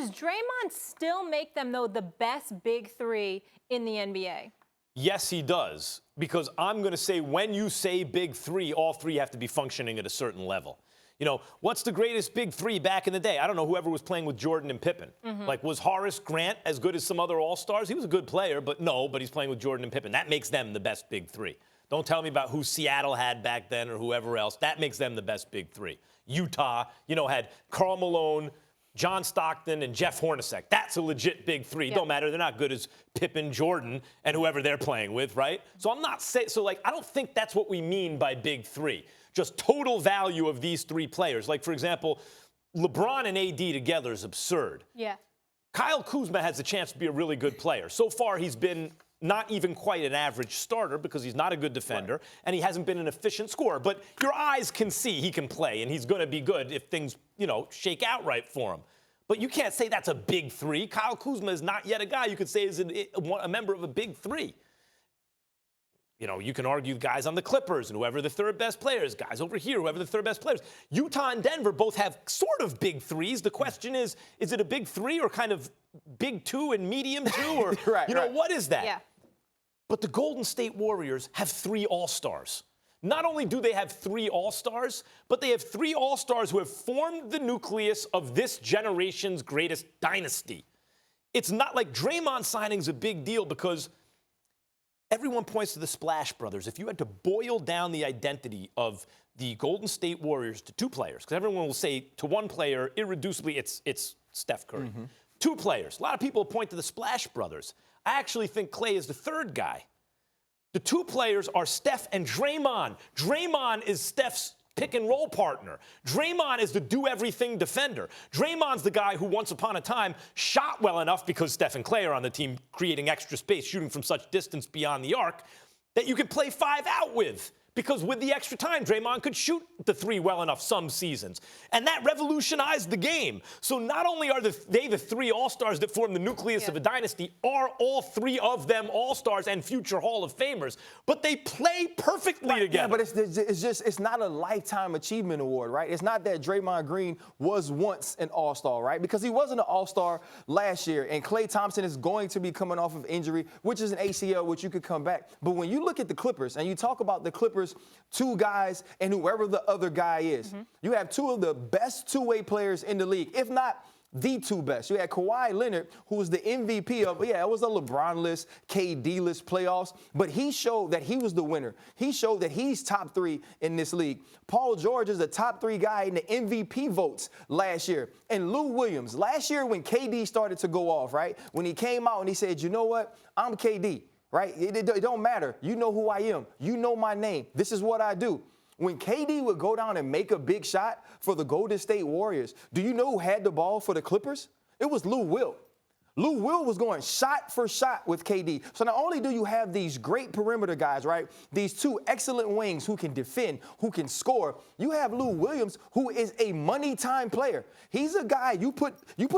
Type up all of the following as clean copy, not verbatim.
Does Draymond still make them, though, the best big three in the NBA? Yes, he does. Because I'm going to say when you say big three, all three have to be functioning at a certain level. You know, what's the greatest big three back in the day? I don't know, whoever was playing with Jordan and Pippen. Like, was Horace Grant as good as some other all-stars? He was a good player, but he's playing with Jordan and Pippen. That makes them the best big three. Don't tell me about who Seattle had back then or whoever else. That makes them the best big three. Utah, had Karl Malone, John Stockton, and Jeff Hornacek. That's a legit big three. Don't matter. They're not good as Pippen, Jordan, and whoever they're playing with, right? So I'm not saying, I don't think that's what we mean by big three. Just total value of these three players. Like, for example, LeBron and AD together is absurd. Yeah. Kyle Kuzma has a chance to be a really good player. So far, he's been not even quite an average starter because he's not a good defender, and he hasn't been an efficient scorer. But your eyes can see he can play, and he's going to be good if things, shake out right for him. But you can't say that's a big three. Kyle Kuzma is not yet a guy you could say is a member of a big three. You can argue guys on the Clippers and whoever the third best players, guys over here, whoever the third best players. Utah and Denver both have sort of big threes. The question is it a big three or kind of big two and medium two? Or, what is that? Yeah. But the Golden State Warriors have three all-stars. Not only do they have three all-stars, but they have three all-stars who have formed the nucleus of this generation's greatest dynasty. It's not like Draymond signing's a big deal because everyone points to the Splash Brothers. If you had to boil down the identity of the Golden State Warriors to two players, because everyone will say to one player, irreducibly, it's Steph Curry. Two players. A lot of people point to the Splash Brothers. I actually think Klay is the third guy. The two players are Steph and Draymond. Draymond is Steph's pick-and-roll partner. Draymond is the do-everything defender. Draymond's the guy who once upon a time shot well enough because Steph and Klay are on the team creating extra space, shooting from such distance beyond the arc, that you could play five out with. Because with the extra time, Draymond could shoot the three well enough some seasons. And that revolutionized the game. So not only are they the three all-stars that form the nucleus of a dynasty, are all three of them all-stars and future Hall of Famers, but they play perfectly together. Yeah, but it's not a lifetime achievement award, right? It's not that Draymond Green was once an all-star, right? Because he wasn't an all-star last year, and Klay Thompson is going to be coming off of injury, which is an ACL, which you could come back. But when you look at the Clippers, and you talk about the Clippers, two guys and whoever the other guy is. You have two of the best two-way players in the league, if not the two best. You had Kawhi Leonard, who was the MVP of, it was a LeBron-less, KD-less playoffs, but he showed that he was the winner. He showed that he's top three in this league. Paul George is the top three guy in the MVP votes last year. And Lou Williams, last year when KD started to go off, right, when he came out and he said, you know what, I'm KD. Right? It don't matter. You know who I am. You know my name. This is what I do. When KD would go down and make a big shot for the Golden State Warriors, do you know who had the ball for the Clippers? It was Lou Will. Lou Will was going shot for shot with KD. So not only do you have these great perimeter guys, right, these two excellent wings who can defend, who can score, you have Lou Williams, who is a money-time player. He's a guy, you put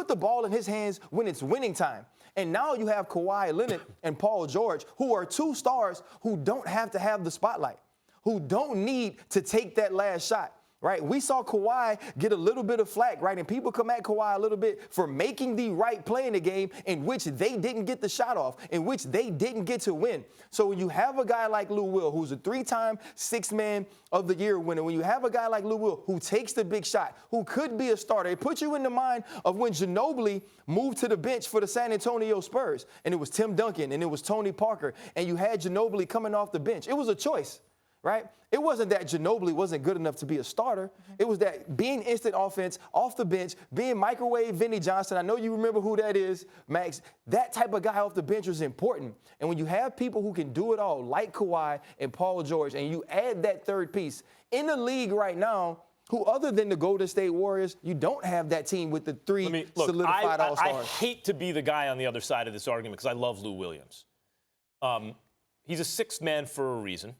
the ball in his hands when it's winning time. And now you have Kawhi Leonard and Paul George, who are two stars who don't have to have the spotlight, who don't need to take that last shot. Right? We saw Kawhi get a little bit of flack, right? And people come at Kawhi a little bit for making the right play in the game in which they didn't get the shot off, in which they didn't get to win. So when you have a guy like Lou Will, who's a three-time Sixth Man of the Year winner, when you have a guy like Lou Will who takes the big shot, who could be a starter, it puts you in the mind of when Ginobili moved to the bench for the San Antonio Spurs, and it was Tim Duncan, and it was Tony Parker, and you had Ginobili coming off the bench. It was a choice. Right? It wasn't that Ginobili wasn't good enough to be a starter. It was that being instant offense off the bench, being microwave Vinnie Johnson. I know you remember who that is, Max. That type of guy off the bench was important. And when you have people who can do it all, like Kawhi and Paul George, and you add that third piece in the league right now, who other than the Golden State Warriors, you don't have that team with the three solidified all-stars. I hate to be the guy on the other side of this argument because I love Lou Williams. He's a sixth man for a reason.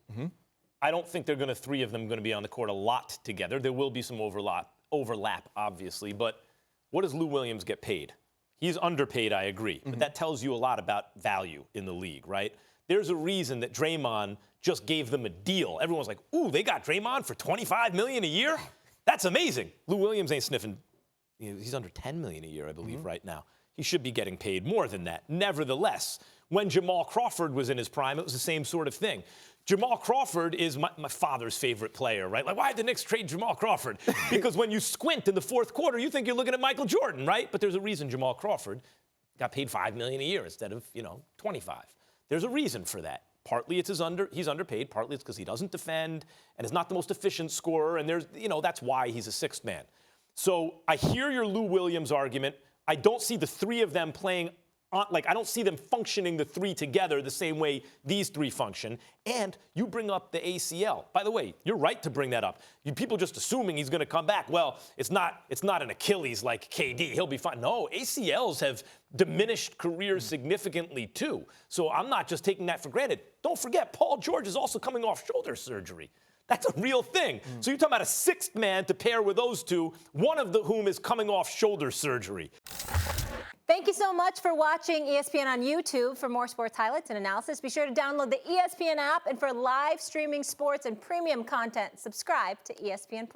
I don't think three of them going to be on the court a lot together. There will be some overlap, obviously. But what does Lou Williams get paid? He's underpaid, I agree. But that tells you a lot about value in the league, right? There's a reason that Draymond just gave them a deal. Everyone's like, ooh, they got Draymond for $25 million a year? That's amazing. Lou Williams ain't sniffing he's under $10 million a year, I believe, right now. He should be getting paid more than that. Nevertheless, when Jamal Crawford was in his prime, it was the same sort of thing. Jamal Crawford is my father's favorite player, right? Like, why did the Knicks trade Jamal Crawford? Because when you squint in the fourth quarter, you think you're looking at Michael Jordan, right? But there's a reason Jamal Crawford got paid $5 million a year instead of, 25. There's a reason for that. Partly it's he's underpaid. Partly it's because he doesn't defend and is not the most efficient scorer. And that's why he's a sixth man. So I hear your Lou Williams argument. I don't see the three of them playing I don't see them functioning, the three together, the same way these three function. And you bring up the ACL. By the way, you're right to bring that up. People just assuming he's going to come back. Well, it's not an Achilles like KD. He'll be fine. No, ACLs have diminished careers significantly too. So I'm not just taking that for granted. Don't forget, Paul George is also coming off shoulder surgery. That's a real thing. So you're talking about a sixth man to pair with those two, one of whom is coming off shoulder surgery. Thank you so much for watching ESPN on YouTube. For more sports highlights and analysis, be sure to download the ESPN app. And for live streaming sports and premium content, subscribe to ESPN+.